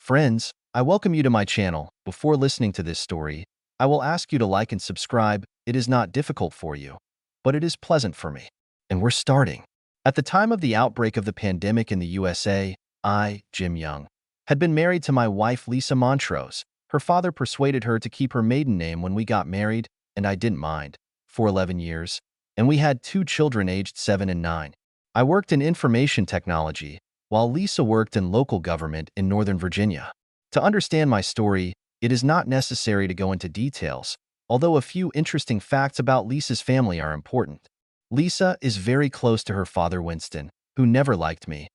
Friends, I welcome you to my channel. Before listening to this story, I will ask you to like and subscribe. It is not difficult for you, but it is pleasant for me. And we're starting. At the time of the outbreak of the pandemic in the USA, I, Jim Young, had been married to my wife Lisa Montrose. Her father persuaded her to keep her maiden name when we got married, and I didn't mind, for 11 years, and we had 2 children aged 7 and 9. I worked in information technology, while Lisa worked in local government in Northern Virginia. To understand my story, it is not necessary to go into details, although a few interesting facts about Lisa's family are important. Lisa is very close to her father Winston, who never liked me,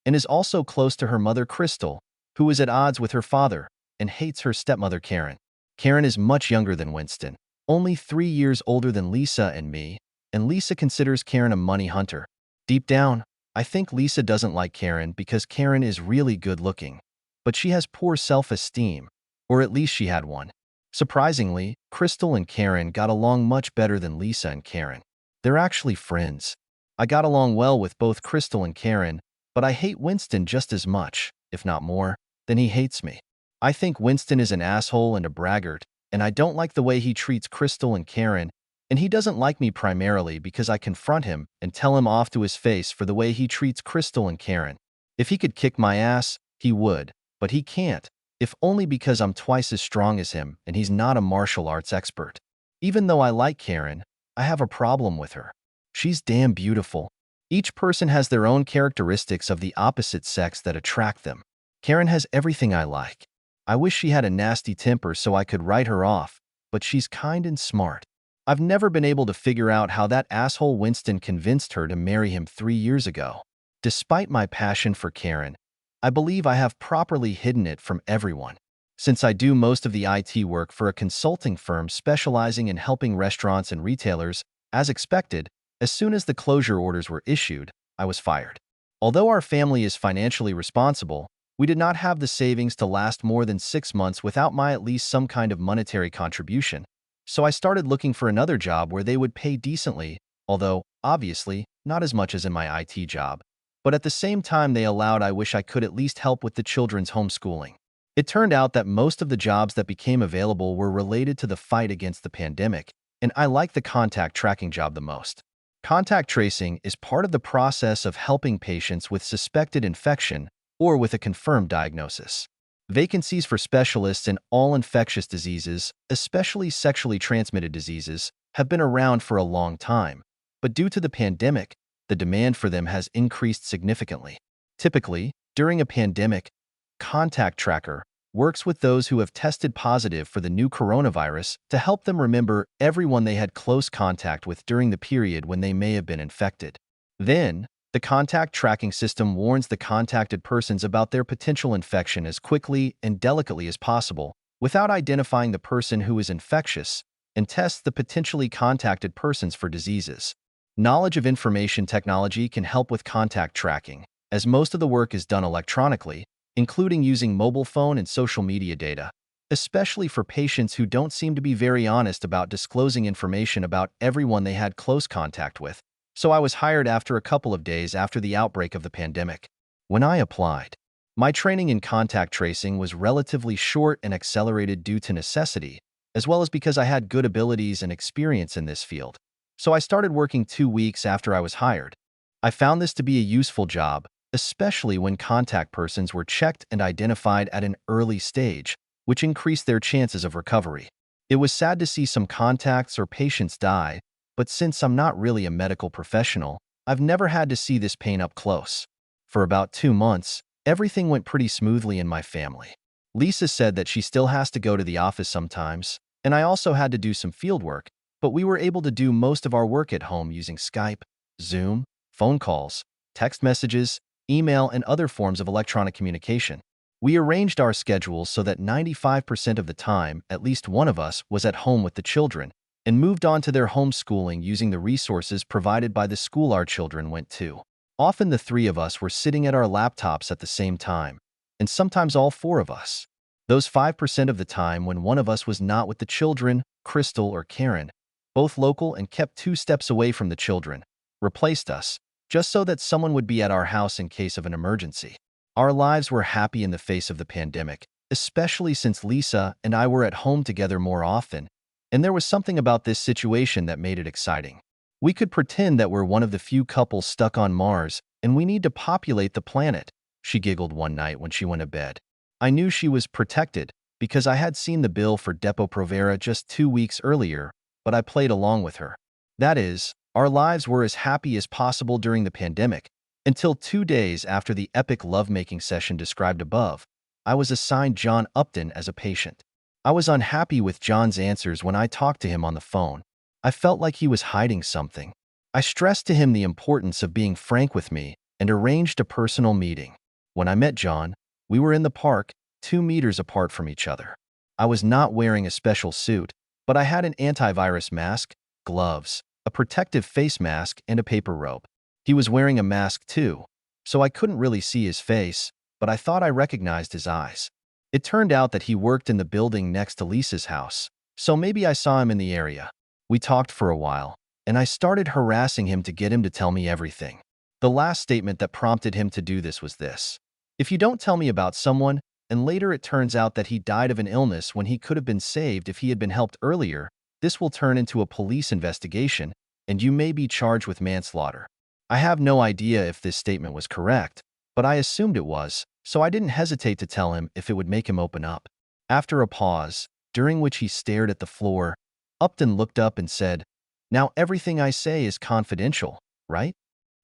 and is also close to her mother Crystal, who is at odds with her father and hates her stepmother Karen. Karen is much younger than Winston, only 3 years older than Lisa and me, and Lisa considers Karen a money hunter. Deep down, I think Lisa doesn't like Karen because Karen is really good looking, but she has poor self-esteem, or at least she had one. Surprisingly, Crystal and Karen got along much better than Lisa and Karen. They're actually friends. I got along well with both Crystal and Karen, but I hate Winston just as much, if not more, than he hates me. I think Winston is an asshole and a braggart, and I don't like the way he treats Crystal and Karen, and he doesn't like me primarily because I confront him and tell him off to his face for the way he treats Crystal and Karen. If he could kick my ass, he would, but he can't, if only because I'm twice as strong as him and he's not a martial arts expert. Even though I like Karen, I have a problem with her. She's damn beautiful. Each person has their own characteristics of the opposite sex that attract them. Karen has everything I like. I wish she had a nasty temper so I could write her off, but she's kind and smart. I've never been able to figure out how that asshole Winston convinced her to marry him 3 years ago. Despite my passion for Karen, I believe I have properly hidden it from everyone. Since I do most of the IT work for a consulting firm specializing in helping restaurants and retailers, as expected, as soon as the closure orders were issued, I was fired. Although our family is financially responsible, we did not have the savings to last more than 6 months without my at least some kind of monetary contribution. So I started looking for another job where they would pay decently, although, obviously, not as much as in my IT job. But at the same time they allowed I wish I could at least help with the children's homeschooling. It turned out that most of the jobs that became available were related to the fight against the pandemic, and I like the contact tracking job the most. Contact tracing is part of the process of helping patients with suspected infection or with a confirmed diagnosis. Vacancies for specialists in all infectious diseases, especially sexually transmitted diseases, have been around for a long time, but due to the pandemic, the demand for them has increased significantly. Typically, during a pandemic, Contact Tracker works with those who have tested positive for the new coronavirus to help them remember everyone they had close contact with during the period when they may have been infected. Then, the contact tracking system warns the contacted persons about their potential infection as quickly and delicately as possible, without identifying the person who is infectious, and tests the potentially contacted persons for diseases. Knowledge of information technology can help with contact tracking, as most of the work is done electronically, including using mobile phone and social media data, especially for patients who don't seem to be very honest about disclosing information about everyone they had close contact with. So I was hired after a couple of days after the outbreak of the pandemic. When I applied, my training in contact tracing was relatively short and accelerated due to necessity, as well as because I had good abilities and experience in this field. So I started working 2 weeks after I was hired. I found this to be a useful job, especially when contact persons were checked and identified at an early stage, which increased their chances of recovery. It was sad to see some contacts or patients die, but since I'm not really a medical professional, I've never had to see this pain up close. For about 2 months, everything went pretty smoothly in my family. Lisa said that she still has to go to the office sometimes, and I also had to do some field work, but we were able to do most of our work at home using Skype, Zoom, phone calls, text messages, email, and other forms of electronic communication. We arranged our schedules so that 95% of the time, at least one of us was at home with the children, and moved on to their homeschooling using the resources provided by the school our children went to. Often the 3 of us were sitting at our laptops at the same time, and sometimes all 4 of us. Those 5% of the time when one of us was not with the children, Crystal or Karen, both local and kept 2 steps away from the children, replaced us, just so that someone would be at our house in case of an emergency. Our lives were happy in the face of the pandemic, especially since Lisa and I were at home together more often, and there was something about this situation that made it exciting. We could pretend that we're one of the few couples stuck on Mars, and we need to populate the planet, she giggled one night when she went to bed. I knew she was protected because I had seen the bill for Depo-Provera just 2 weeks earlier, but I played along with her. That is, our lives were as happy as possible during the pandemic, until 2 days after the epic lovemaking session described above. I was assigned John Upton as a patient. I was unhappy with John's answers when I talked to him on the phone. I felt like he was hiding something. I stressed to him the importance of being frank with me and arranged a personal meeting. When I met John, we were in the park, 2 meters apart from each other. I was not wearing a special suit, but I had an antivirus mask, gloves, a protective face mask, and a paper robe. He was wearing a mask too, so I couldn't really see his face, but I thought I recognized his eyes. It turned out that he worked in the building next to Lisa's house, so maybe I saw him in the area. We talked for a while, and I started harassing him to get him to tell me everything. The last statement that prompted him to do this was this: "If you don't tell me about someone, and later it turns out that he died of an illness when he could have been saved if he had been helped earlier, this will turn into a police investigation, and you may be charged with manslaughter." I have no idea if this statement was correct, but I assumed it was, so I didn't hesitate to tell him if it would make him open up. After a pause, during which he stared at the floor, Upton looked up and said, "Now everything I say is confidential, right?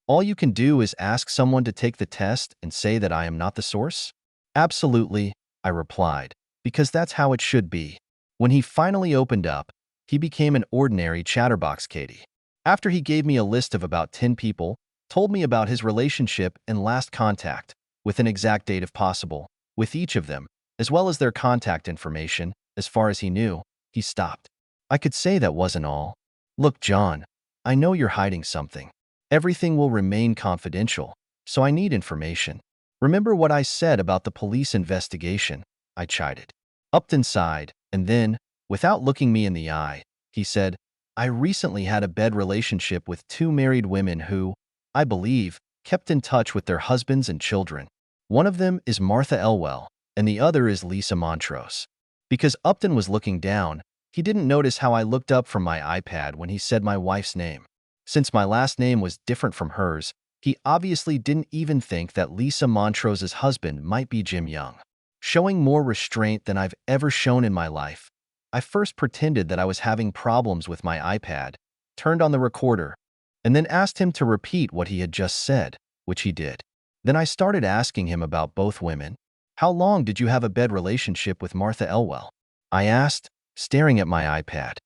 All you can do is ask someone to take the test and say that I am not the source?" "Absolutely," I replied, "because that's how it should be." When he finally opened up, he became an ordinary chatterbox Katie. After he gave me a list of about 10 people, told me about his relationship and last contact, with an exact date if possible, with each of them, as well as their contact information, as far as he knew, he stopped. I could say that wasn't all. "Look, John, I know you're hiding something. Everything will remain confidential, so I need information. Remember what I said about the police investigation?" I chided. Upton sighed, and then, without looking me in the eye, he said, "I recently had a bed relationship with 2 married women who, I believe, kept in touch with their husbands and children. One of them is Martha Elwell, and the other is Lisa Montrose." Because Upton was looking down, he didn't notice how I looked up from my iPad when he said my wife's name. Since my last name was different from hers, he obviously didn't even think that Lisa Montrose's husband might be Jim Young. Showing more restraint than I've ever shown in my life, I first pretended that I was having problems with my iPad, turned on the recorder, and then asked him to repeat what he had just said, which he did. Then I started asking him about both women. "How long did you have a bed relationship with Martha Elwell?" I asked, staring at my iPad.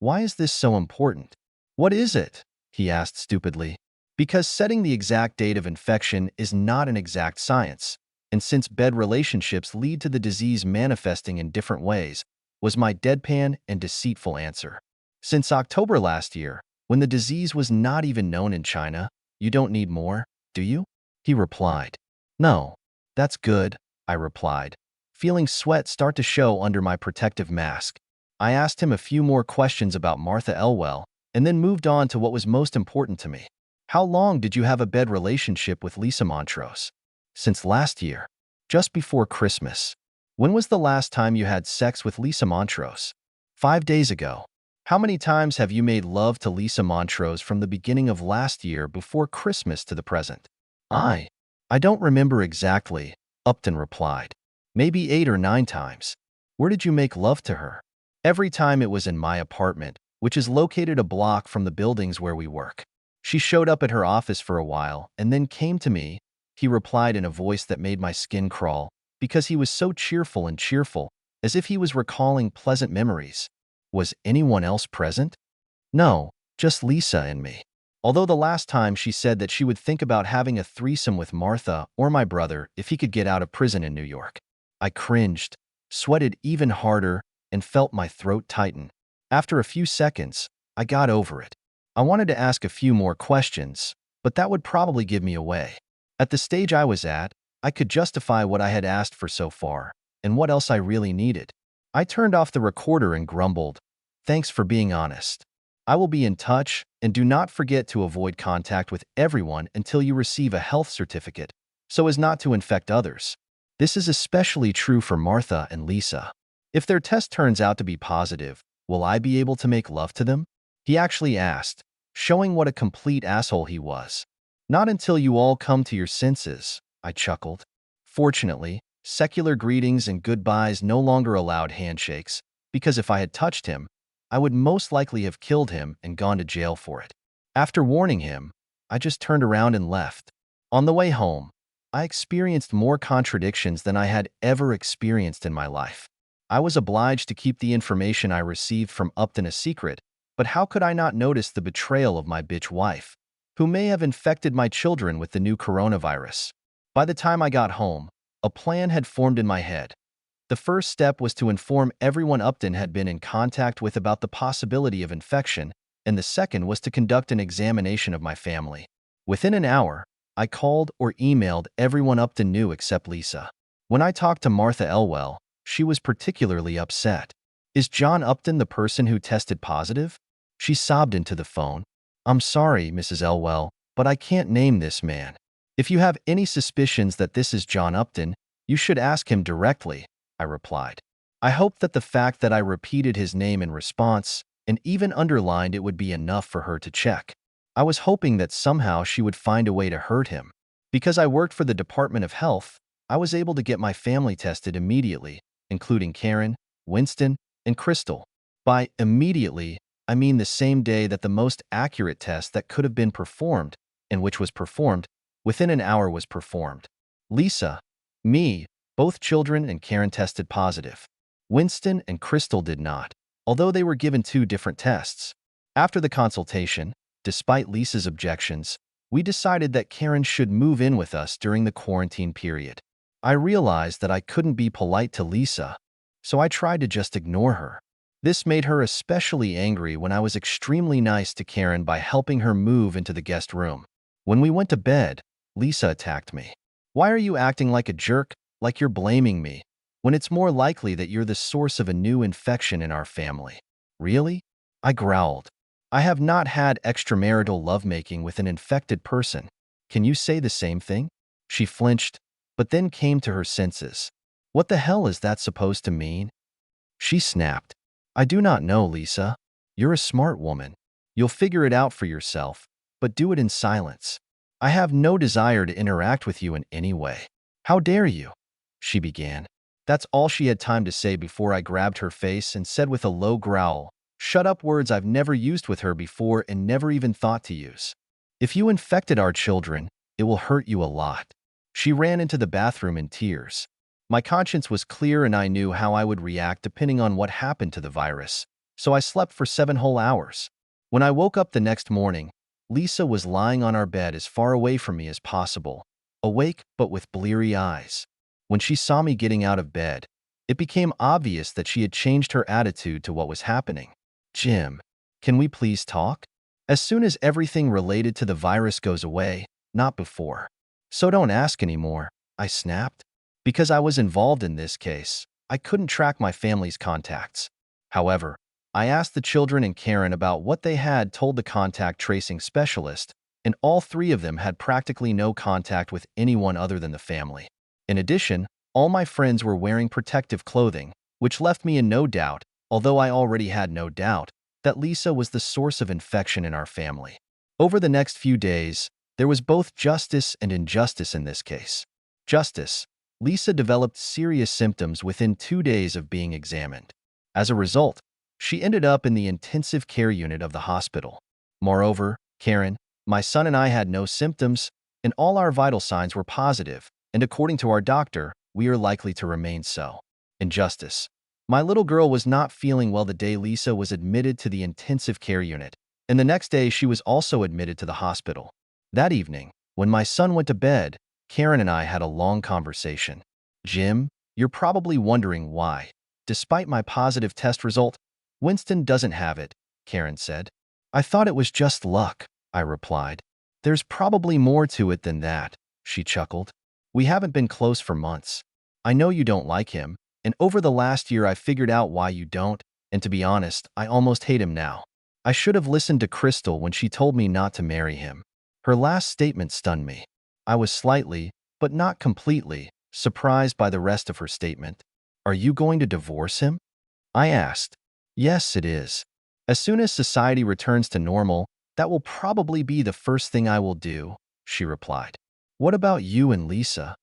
Why is this so important?" "What is it?" he asked stupidly. "Because setting the exact date of infection is not an exact science, and since bed relationships lead to the disease manifesting in different ways," was my deadpan and deceitful answer. "Since October last year, when the disease was not even known in China, you don't need more, do you?" he replied. "No, that's good," I replied, feeling sweat start to show under my protective mask. I asked him a few more questions about Martha Elwell, and then moved on to what was most important to me. "How long did you have a bed relationship with Lisa Montrose?" "Since last year, just before Christmas." "When was the last time you had sex with Lisa Montrose?" 5 days ago." "How many times have you made love to Lisa Montrose from the beginning of last year before Christmas to the present?" I don't remember exactly," Upton replied. "Maybe 8 or 9 times." "Where did you make love to her?" "Every time it was in my apartment, which is located a block from the buildings where we work. She showed up at her office for a while and then came to me," he replied in a voice that made my skin crawl, because he was so cheerful, as if he was recalling pleasant memories. "Was anyone else present?" "No, just Lisa and me. Although the last time she said that she would think about having a threesome with Martha or my brother if he could get out of prison in New York." I cringed, sweated even harder, and felt my throat tighten. After a few seconds, I got over it. I wanted to ask a few more questions, but that would probably give me away. At the stage I was at, I could justify what I had asked for so far, and what else I really needed. I turned off the recorder and grumbled, "Thanks for being honest. I will be in touch, and do not forget to avoid contact with everyone until you receive a health certificate. so as not to infect others. This is especially true for Martha and Lisa. If their test turns out to be positive, will I be able to make love to them? He actually asked, showing what a complete asshole he was. Not until you all come to your senses, I chuckled. Fortunately, secular greetings and goodbyes no longer allowed handshakes, because if I had touched him, I would most likely have killed him and gone to jail for it. After warning him, I just turned around and left. On the way home, I experienced more contradictions than I had ever experienced in my life. I was obliged to keep the information I received from Upton a secret, but how could I not notice the betrayal of my bitch wife, who may have infected my children with the new coronavirus? By the time I got home, a plan had formed in my head. The first step was to inform everyone Upton had been in contact with about the possibility of infection, and the second was to conduct an examination of my family. Within an hour, I called or emailed everyone Upton knew except Lisa. When I talked to Martha Elwell, she was particularly upset. Is John Upton the person who tested positive? She sobbed into the phone. I'm sorry, Mrs. Elwell, but I can't name this man. If you have any suspicions that this is John Upton, you should ask him directly, I replied. I hoped that the fact that I repeated his name in response and even underlined it would be enough for her to check. I was hoping that somehow she would find a way to hurt him. Because I worked for the Department of Health, I was able to get my family tested immediately, including Karen, Winston, and Crystal. By immediately, I mean the same day that the most accurate test that could have been performed, and which was performed, within an hour was performed. Lisa, me, both children and Karen tested positive. Winston and Crystal did not, although they were given 2 different tests. After the consultation, despite Lisa's objections, we decided that Karen should move in with us during the quarantine period. I realized that I couldn't be polite to Lisa, so I tried to just ignore her. This made her especially angry when I was extremely nice to Karen by helping her move into the guest room. When we went to bed, Lisa attacked me. Why are you acting like a jerk, like you're blaming me, when it's more likely that you're the source of a new infection in our family? Really? I growled. I have not had extramarital lovemaking with an infected person. Can you say the same thing? She flinched, but then came to her senses. What the hell is that supposed to mean? She snapped. I do not know, Lisa. You're a smart woman. You'll figure it out for yourself, but do it in silence. I have no desire to interact with you in any way. How dare you? She began. That's all she had time to say before I grabbed her face and said with a low growl, "Shut up," words I've never used with her before and never even thought to use. If you infected our children, it will hurt you a lot. She ran into the bathroom in tears. My conscience was clear and I knew how I would react depending on what happened to the virus, so I slept for 7 whole hours. When I woke up the next morning, Lisa was lying on our bed as far away from me as possible, awake but with bleary eyes. When she saw me getting out of bed, it became obvious that she had changed her attitude to what was happening. Jim, can we please talk? As soon as everything related to the virus goes away, not before. So don't ask anymore, I snapped. Because I was involved in this case, I couldn't track my family's contacts. However, I asked the children and Karen about what they had told the contact tracing specialist, and all 3 of them had practically no contact with anyone other than the family. In addition, all my friends were wearing protective clothing, which left me in no doubt, although I already had no doubt, that Lisa was the source of infection in our family. Over the next few days, there was both justice and injustice in this case. Justice. Lisa developed serious symptoms within 2 days of being examined. As a result, she ended up in the intensive care unit of the hospital. Moreover, Karen, my son and I had no symptoms, and all our vital signs were positive, and according to our doctor, we are likely to remain so. Injustice. My little girl was not feeling well the day Lisa was admitted to the intensive care unit, and the next day she was also admitted to the hospital. That evening, when my son went to bed, Karen and I had a long conversation. Jim, you're probably wondering why, despite my positive test result, Winston doesn't have it, Karen said. I thought it was just luck, I replied. There's probably more to it than that, she chuckled. We haven't been close for months. I know you don't like him, and over the last year I figured out why you don't, and to be honest, I almost hate him now. I should have listened to Crystal when she told me not to marry him. Her last statement stunned me. I was slightly, but not completely, surprised by the rest of her statement. Are you going to divorce him? I asked. Yes, it is. As soon as society returns to normal, that will probably be the first thing I will do, she replied. What about you and Lisa?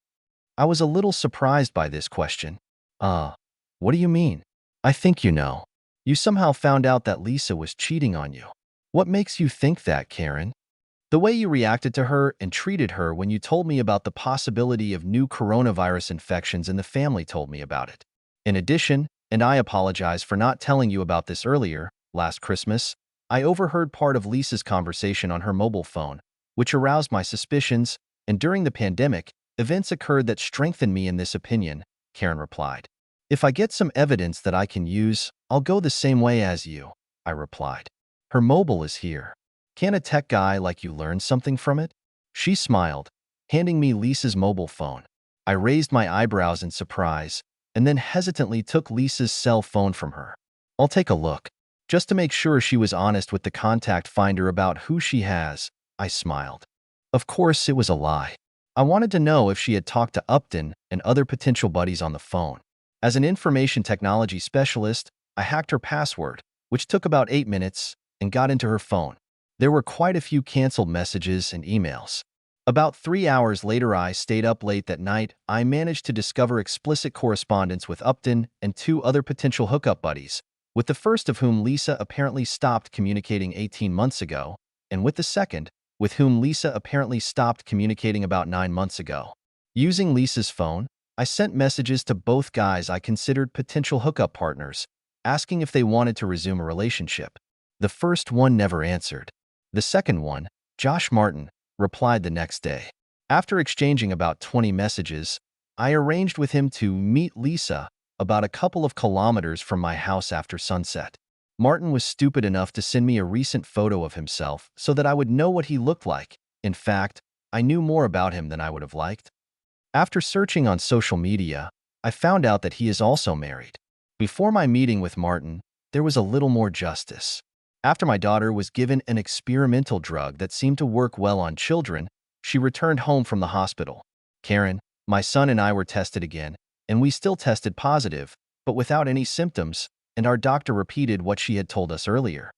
I was a little surprised by this question. What do you mean? I think you know. You somehow found out that Lisa was cheating on you. What makes you think that, Karen? The way you reacted to her and treated her when you told me about the possibility of new coronavirus infections and the family told me about it. In addition, and I apologize for not telling you about this earlier, last Christmas, I overheard part of Lisa's conversation on her mobile phone, which aroused my suspicions, and during the pandemic, events occurred that strengthened me in this opinion, Karen replied. If I get some evidence that I can use, I'll go the same way as you, I replied. Her mobile is here. Can a tech guy like you learn something from it? She smiled, handing me Lisa's mobile phone. I raised my eyebrows in surprise and then hesitantly took Lisa's cell phone from her. I'll take a look. Just to make sure she was honest with the contact finder about who she has, I smiled. Of course, it was a lie. I wanted to know if she had talked to Upton and other potential buddies on the phone. As an information technology specialist, I hacked her password, which took about 8 minutes, and got into her phone. There were quite a few canceled messages and emails. About 3 hours later, I stayed up late that night. I managed to discover explicit correspondence with Upton and 2 other potential hookup buddies, with the first of whom Lisa apparently stopped communicating 18 months ago, and with the second, with whom Lisa apparently stopped communicating about 9 months ago. Using Lisa's phone, I sent messages to both guys I considered potential hookup partners, asking if they wanted to resume a relationship. The first one never answered. The second one, Josh Martin, replied the next day. After exchanging about 20 messages, I arranged with him to meet Lisa about a couple of kilometers from my house after sunset. Martin was stupid enough to send me a recent photo of himself so that I would know what he looked like. In fact, I knew more about him than I would have liked. After searching on social media, I found out that he is also married. Before my meeting with Martin, there was a little more justice. After my daughter was given an experimental drug that seemed to work well on children, she returned home from the hospital. Karen, my son and I were tested again, and we still tested positive, but without any symptoms, and our doctor repeated what she had told us earlier.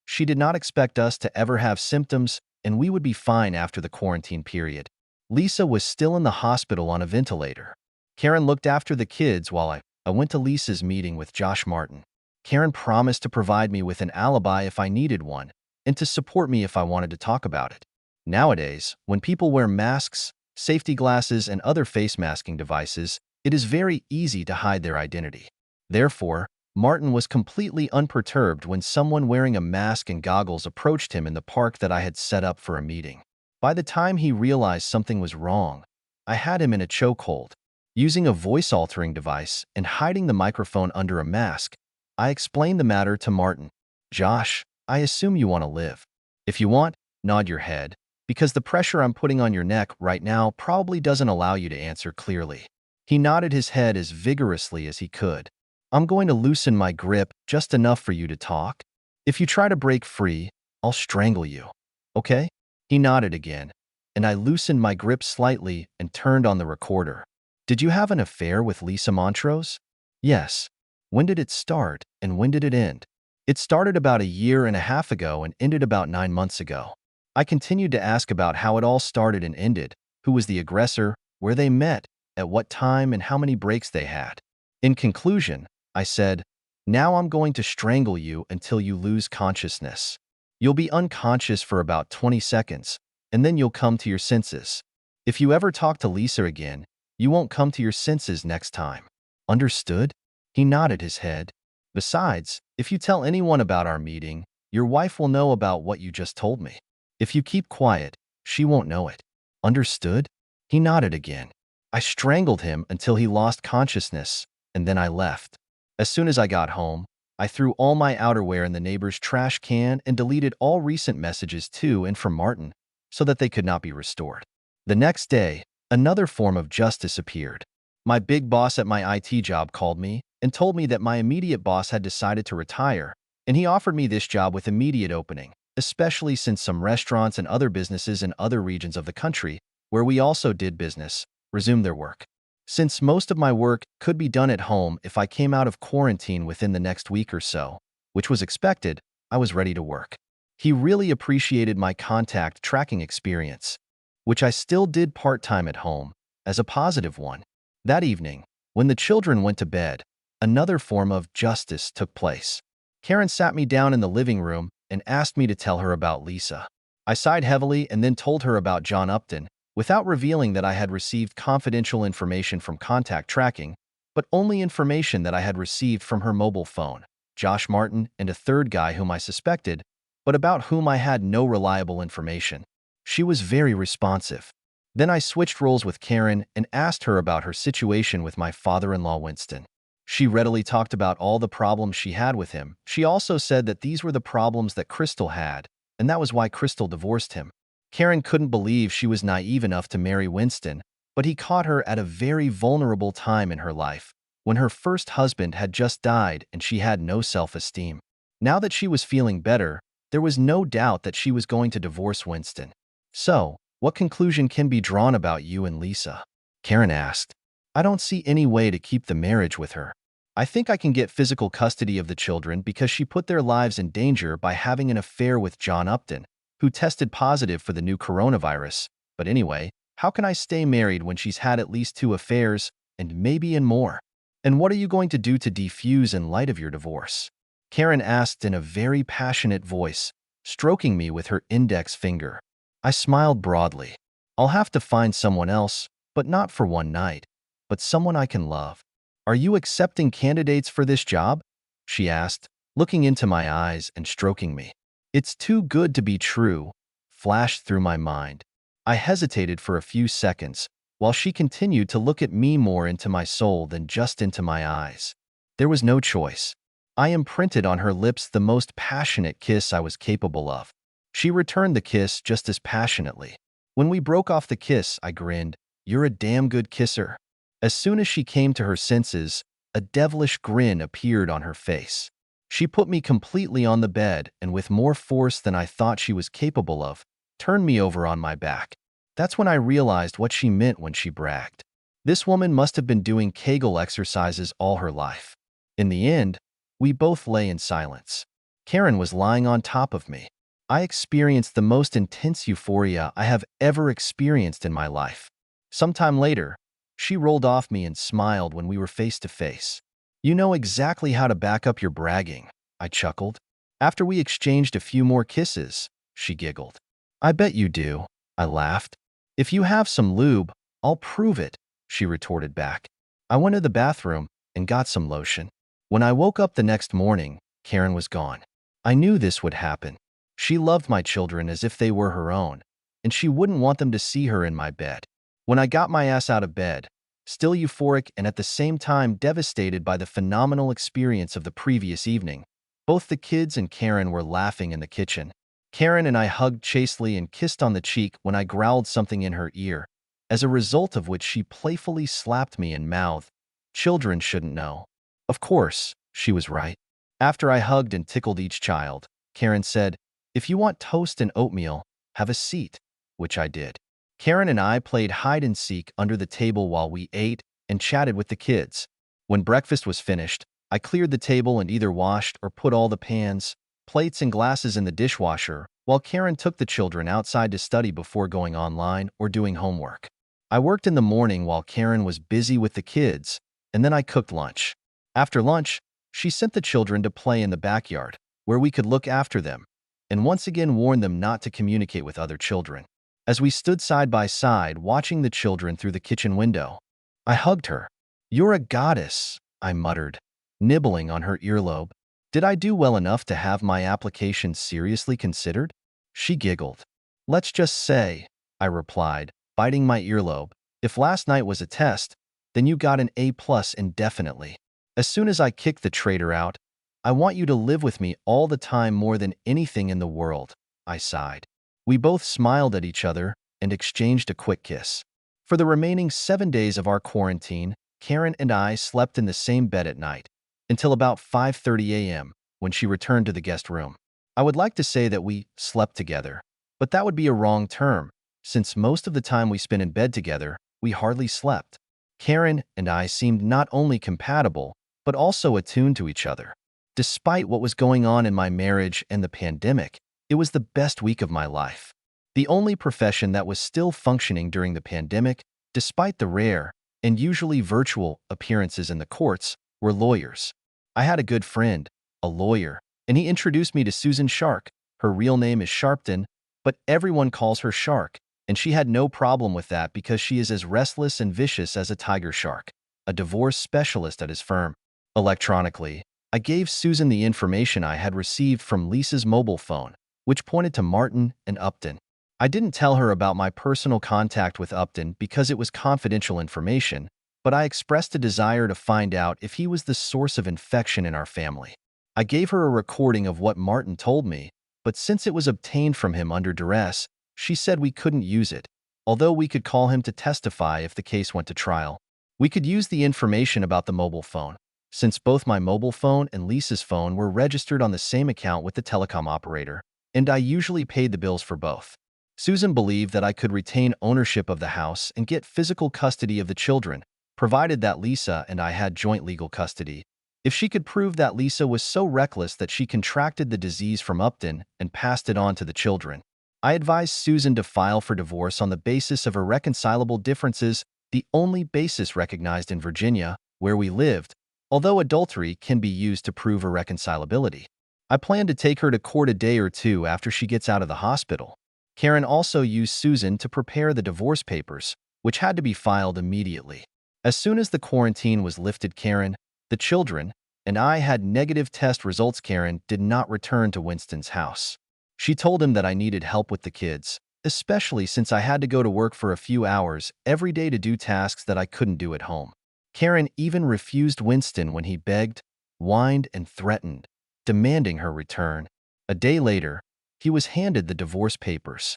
She did not expect us to ever have symptoms, and we would be fine after the quarantine period. Lisa was still in the hospital on a ventilator. Karen looked after the kids while I went to Lisa's meeting with Josh Martin. Karen promised to provide me with an alibi if I needed one, and to support me if I wanted to talk about it. Nowadays, when people wear masks, safety glasses, and other face masking devices, it is very easy to hide their identity. Therefore, Martin was completely unperturbed when someone wearing a mask and goggles approached him in the park that I had set up for a meeting. By the time he realized something was wrong, I had him in a chokehold. Using a voice-altering device and hiding the microphone under a mask, I explained the matter to Martin. Josh, I assume you want to live. If you want, nod your head, because the pressure I'm putting on your neck right now probably doesn't allow you to answer clearly. He nodded his head as vigorously as he could. I'm going to loosen my grip just enough for you to talk. If you try to break free, I'll strangle you. Okay? He nodded again, and I loosened my grip slightly and turned on the recorder. Did you have an affair with Lisa Montrose? Yes. When did it start, and when did it end? It started about 1.5 years ago and ended about 9 months ago. I continued to ask about how it all started and ended, who was the aggressor, where they met, at what time, and how many breaks they had. In conclusion, I said, now I'm going to strangle you until you lose consciousness. You'll be unconscious for about 20 seconds, and then you'll come to your senses. If you ever talk to Lisa again, you won't come to your senses next time. Understood? He nodded his head. Besides, if you tell anyone about our meeting, your wife will know about what you just told me. If you keep quiet, she won't know it. Understood? He nodded again. I strangled him until he lost consciousness, and then I left. As soon as I got home, I threw all my outerwear in the neighbor's trash can and deleted all recent messages to and from Martin so that they could not be restored. The next day, another form of justice appeared. My big boss at my IT job called me and told me that my immediate boss had decided to retire, and he offered me this job with immediate opening, especially since some restaurants and other businesses in other regions of the country, where we also did business, resume their work. Since most of my work could be done at home if I came out of quarantine within the next week or so, which was expected, I was ready to work. He really appreciated my contact tracking experience, which I still did part-time at home, as a positive one. That evening, when the children went to bed, another form of justice took place. Karen sat me down in the living room and asked me to tell her about Lisa. I sighed heavily and then told her about John Upton, without revealing that I had received confidential information from contact tracking, but only information that I had received from her mobile phone, Josh Martin, and a third guy whom I suspected, but about whom I had no reliable information. She was very responsive. Then I switched roles with Karen and asked her about her situation with my father-in-law Winston. She readily talked about all the problems she had with him. She also said that these were the problems that Crystal had, and that was why Crystal divorced him. Karen couldn't believe she was naive enough to marry Winston, but he caught her at a very vulnerable time in her life, when her first husband had just died and she had no self-esteem. Now that she was feeling better, there was no doubt that she was going to divorce Winston. So, what conclusion can be drawn about you and Lisa? Karen asked. I don't see any way to keep the marriage with her. I think I can get physical custody of the children because she put their lives in danger by having an affair with John Upton, who tested positive for the new coronavirus. But anyway, how can I stay married when she's had at least 2 affairs, and maybe in more? And what are you going to do to defuse in light of your divorce? Karen asked in a very passionate voice, stroking me with her index finger. I smiled broadly. I'll have to find someone else, but not for one night, but someone I can love. Are you accepting candidates for this job? She asked, looking into my eyes and stroking me. It's too good to be true, flashed through my mind. I hesitated for a few seconds, while she continued to look at me more into my soul than just into my eyes. There was no choice. I imprinted on her lips the most passionate kiss I was capable of. She returned the kiss just as passionately. When we broke off the kiss, I grinned, "You're a damn good kisser." As soon as she came to her senses, a devilish grin appeared on her face. She put me completely on the bed and with more force than I thought she was capable of, turned me over on my back. That's when I realized what she meant when she bragged. This woman must have been doing Kegel exercises all her life. In the end, we both lay in silence. Karen was lying on top of me. I experienced the most intense euphoria I have ever experienced in my life. Sometime later, she rolled off me and smiled when we were face to face. You know exactly how to back up your bragging, I chuckled. After we exchanged a few more kisses, she giggled. I bet you do, I laughed. If you have some lube, I'll prove it, she retorted back. I went to the bathroom and got some lotion. When I woke up the next morning, Karen was gone. I knew this would happen. She loved my children as if they were her own, and she wouldn't want them to see her in my bed. When I got my ass out of bed, still euphoric and at the same time devastated by the phenomenal experience of the previous evening, both the kids and Karen were laughing in the kitchen. Karen and I hugged chastely and kissed on the cheek when I growled something in her ear, as a result of which she playfully slapped me and mouthed, "Children shouldn't know." Of course, she was right. After I hugged and tickled each child, Karen said, "If you want toast and oatmeal, have a seat," which I did. Karen and I played hide-and-seek under the table while we ate and chatted with the kids. When breakfast was finished, I cleared the table and either washed or put all the pans, plates, and glasses in the dishwasher, while Karen took the children outside to study before going online or doing homework. I worked in the morning while Karen was busy with the kids, and then I cooked lunch. After lunch, she sent the children to play in the backyard, where we could look after them, and once again warned them not to communicate with other children. As we stood side by side watching the children through the kitchen window, I hugged her. "You're a goddess," I muttered, nibbling on her earlobe. Did I do well enough to have my application seriously considered? She giggled. "Let's just say," I replied, biting my earlobe, "if last night was a test, then you got an A+ indefinitely. As soon as I kick the traitor out, I want you to live with me all the time more than anything in the world," I sighed. We both smiled at each other and exchanged a quick kiss. For the remaining 7 days of our quarantine, Karen and I slept in the same bed at night, until about 5:30 a.m., when she returned to the guest room. I would like to say that we slept together, but that would be a wrong term, since most of the time we spent in bed together, we hardly slept. Karen and I seemed not only compatible, but also attuned to each other. Despite what was going on in my marriage and the pandemic, it was the best week of my life. The only profession that was still functioning during the pandemic, despite the rare and usually virtual appearances in the courts, were lawyers. I had a good friend, a lawyer, and he introduced me to Susan Shark. Her real name is Sharpton, but everyone calls her Shark, and she had no problem with that because she is as restless and vicious as a tiger shark, a divorce specialist at his firm. Electronically, I gave Susan the information I had received from Lisa's mobile phone, which pointed to Martin and Upton. I didn't tell her about my personal contact with Upton because it was confidential information, but I expressed a desire to find out if he was the source of infection in our family. I gave her a recording of what Martin told me, but since it was obtained from him under duress, she said we couldn't use it, although we could call him to testify if the case went to trial. We could use the information about the mobile phone, since both my mobile phone and Lisa's phone were registered on the same account with the telecom operator, and I usually paid the bills for both. Susan believed that I could retain ownership of the house and get physical custody of the children, provided that Lisa and I had joint legal custody. If she could prove that Lisa was so reckless that she contracted the disease from Upton and passed it on to the children. I advised Susan to file for divorce on the basis of irreconcilable differences, the only basis recognized in Virginia, where we lived, although adultery can be used to prove irreconcilability. I plan to take her to court a day or two after she gets out of the hospital. Karen also used Susan to prepare the divorce papers, which had to be filed immediately. As soon as the quarantine was lifted, Karen, the children, and I had negative test results. Karen did not return to Winston's house. She told him that I needed help with the kids, especially since I had to go to work for a few hours every day to do tasks that I couldn't do at home. Karen even refused Winston when he begged, whined, and threatened, demanding her return. A day later, he was handed the divorce papers.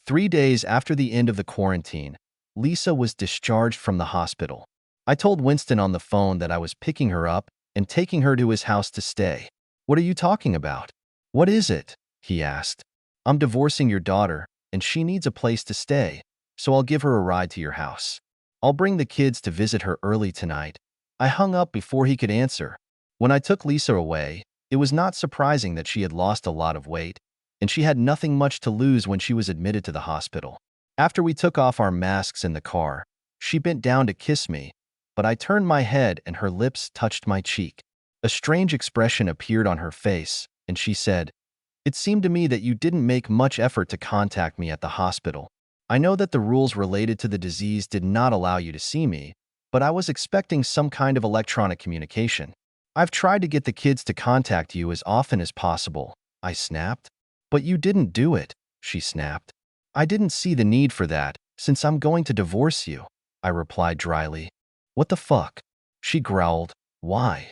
3 days after the end of the quarantine, Lisa was discharged from the hospital. I told Winston on the phone that I was picking her up and taking her to his house to stay. "What are you talking about? What is it?" he asked. "I'm divorcing your daughter, and she needs a place to stay, so I'll give her a ride to your house. I'll bring the kids to visit her early tonight." I hung up before he could answer. When I took Lisa away, it was not surprising that she had lost a lot of weight, and she had nothing much to lose when she was admitted to the hospital. After we took off our masks in the car, she bent down to kiss me, but I turned my head and her lips touched my cheek. A strange expression appeared on her face, and she said, "It seemed to me that you didn't make much effort to contact me at the hospital. I know that the rules related to the disease did not allow you to see me, but I was expecting some kind of electronic communication. I've tried to get the kids to contact you as often as possible," I snapped. "But you didn't do it," she snapped. "I didn't see the need for that, since I'm going to divorce you," I replied dryly. "What the fuck?" she growled. "Why?"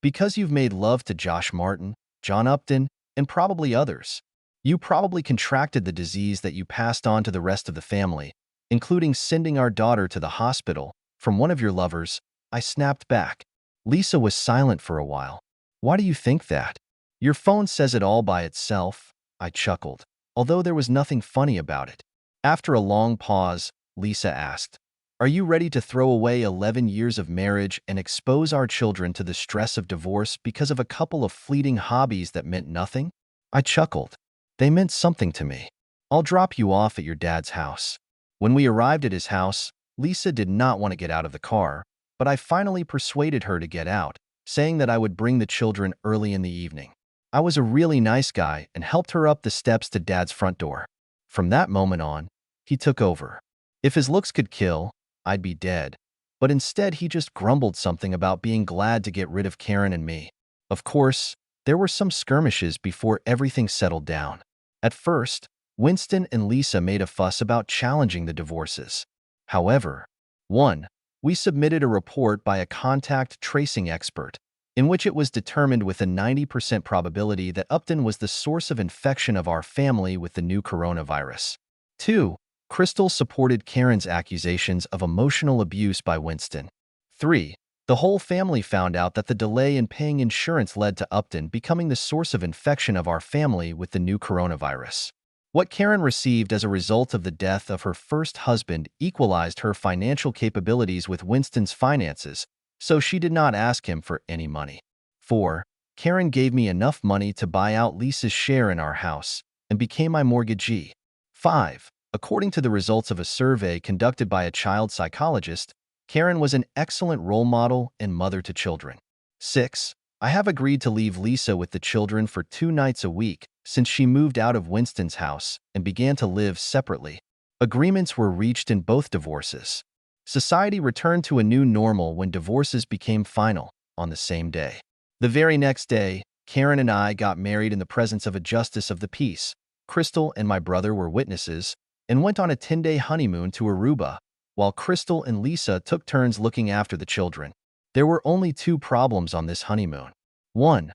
"Because you've made love to Josh Martin, John Upton, and probably others. You probably contracted the disease that you passed on to the rest of the family, including sending our daughter to the hospital from one of your lovers," I snapped back. Lisa was silent for a while. "Why do you think that?" "Your phone says it all by itself," I chuckled, although there was nothing funny about it. After a long pause, Lisa asked, "Are you ready to throw away 11 years of marriage and expose our children to the stress of divorce because of a couple of fleeting hobbies that meant nothing?" I chuckled. "They meant something to me. I'll drop you off at your dad's house." When we arrived at his house, Lisa did not want to get out of the car, but I finally persuaded her to get out, saying that I would bring the children early in the evening. I was a really nice guy and helped her up the steps to Dad's front door. From that moment on, he took over. If his looks could kill, I'd be dead. But instead, he just grumbled something about being glad to get rid of Karen and me. Of course, there were some skirmishes before everything settled down. At first, Winston and Lisa made a fuss about challenging the divorces. However, 1. We submitted a report by a contact tracing expert, in which it was determined with a 90% probability that Upton was the source of infection of our family with the new coronavirus. 2. Crystal supported Karen's accusations of emotional abuse by Winston. 3. The whole family found out that the delay in paying insurance led to Upton becoming the source of infection of our family with the new coronavirus. What Karen received as a result of the death of her first husband equalized her financial capabilities with Winston's finances, so she did not ask him for any money. 4. Karen gave me enough money to buy out Lisa's share in our house and became my mortgagee. 5. According to the results of a survey conducted by a child psychologist, Karen was an excellent role model and mother to children. 6. I have agreed to leave Lisa with the children for 2 nights a week since she moved out of Winston's house and began to live separately. Agreements were reached in both divorces. Society returned to a new normal when divorces became final on the same day. The very next day, Karen and I got married in the presence of a justice of the peace. Crystal and my brother were witnesses and went on a 10-day honeymoon to Aruba, while Crystal and Lisa took turns looking after the children. There were only 2 problems on this honeymoon. 1.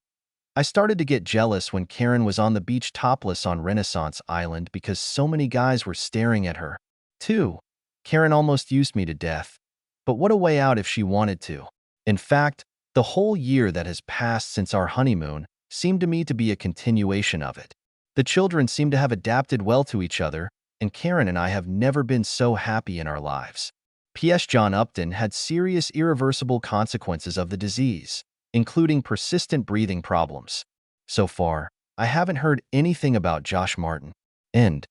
I started to get jealous when Karen was on the beach topless on Renaissance Island because so many guys were staring at her. 2. Karen almost used me to death. But what a way out if she wanted to. In fact, the whole year that has passed since our honeymoon seemed to me to be a continuation of it. The children seem to have adapted well to each other, and Karen and I have never been so happy in our lives. P.S. John Upton had serious irreversible consequences of the disease, including persistent breathing problems. So far, I haven't heard anything about Josh Martin. End.